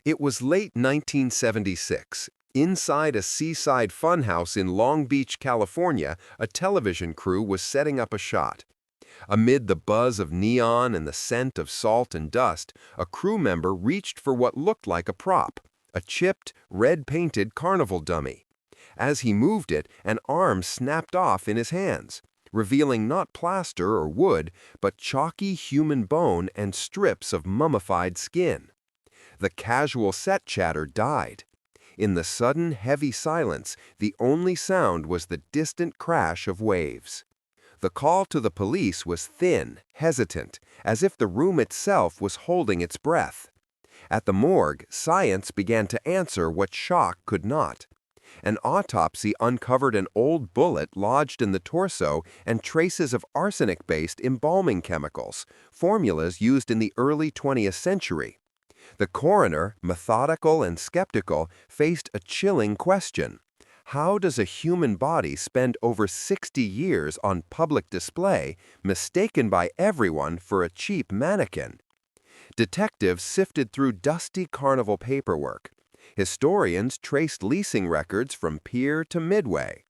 It was late 1976. Inside a seaside funhouse in Long Beach, California, a television crew was setting up a shot. Amid the buzz of neon and the scent of salt and dust, a crew member reached for what looked like a prop, a chipped, red-painted carnival dummy. As he moved it, an arm snapped off in his hands, revealing not plaster or wood, but chalky human bone and strips of mummified skin. The casual set chatter died. In the sudden, heavy silence, the only sound was the distant crash of waves. The call to the police was thin, hesitant, as if the room itself was holding its breath. At the morgue, science began to answer what shock could not. An autopsy uncovered an old bullet lodged in the torso and traces of arsenic-based embalming chemicals, formulas used in the early 20th century. The coroner, methodical and skeptical, faced a chilling question. How does a human body spend over 60 years on public display, mistaken by everyone for a cheap mannequin? Detectives sifted through dusty carnival paperwork. Historians traced leasing records from Pier to Midway.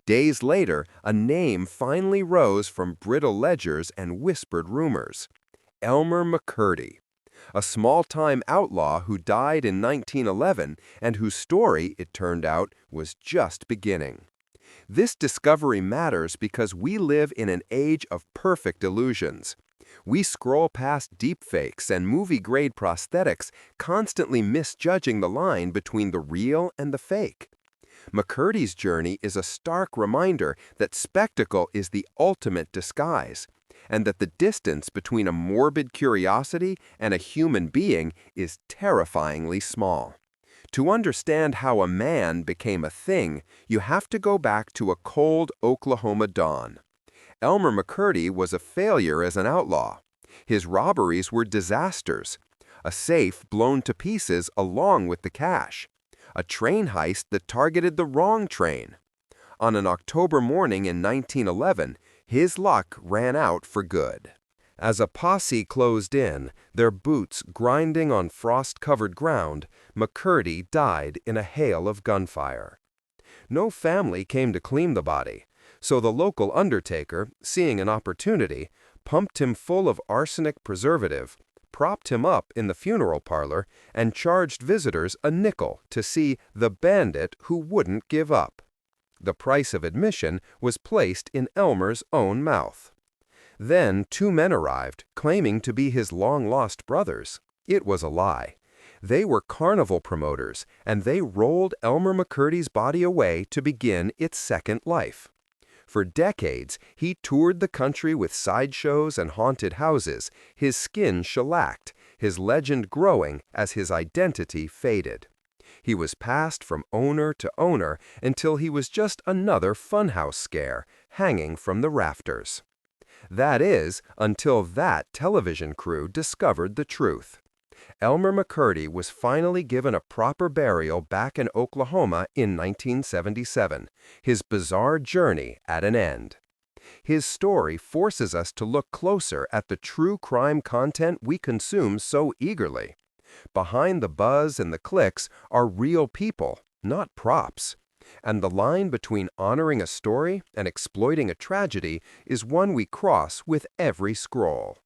Days later, a name finally rose from brittle ledgers and whispered rumors. Elmer McCurdy, a small-time outlaw who died in 1911 and whose story, it turned out, was just beginning. This discovery matters because we live in an age of perfect illusions. We scroll past deepfakes and movie-grade prosthetics, constantly misjudging the line between the real and the fake. McCurdy's journey is a stark reminder that spectacle is the ultimate disguise, and that the distance between a morbid curiosity and a human being is terrifyingly small. To understand how a man became a thing, you have to go back to a cold Oklahoma dawn. Elmer McCurdy was a failure as an outlaw. His robberies were disasters. A safe blown to pieces along with the cash. A train heist that targeted the wrong train. On an October morning in 1911, his luck ran out for good. As a posse closed in, their boots grinding on frost-covered ground, McCurdy died in a hail of gunfire. No family came to claim the body, so the local undertaker, seeing an opportunity, pumped him full of arsenic preservative, propped him up in the funeral parlor, and charged visitors a nickel to see the bandit who wouldn't give up. The price of admission was placed in Elmer's own mouth. Then 2 men arrived, claiming to be his long-lost brothers. It was a lie. They were carnival promoters, and they rolled Elmer McCurdy's body away to begin its second life. For decades, he toured the country with sideshows and haunted houses, his skin shellacked, his legend growing as his identity faded. He was passed from owner to owner until he was just another funhouse scare, hanging from the rafters. That is, until that television crew discovered the truth. Elmer McCurdy was finally given a proper burial back in Oklahoma in 1977, his bizarre journey at an end. His story forces us to look closer at the true crime content we consume so eagerly. Behind the buzz and the clicks are real people, not props. And the line between honoring a story and exploiting a tragedy is one we cross with every scroll.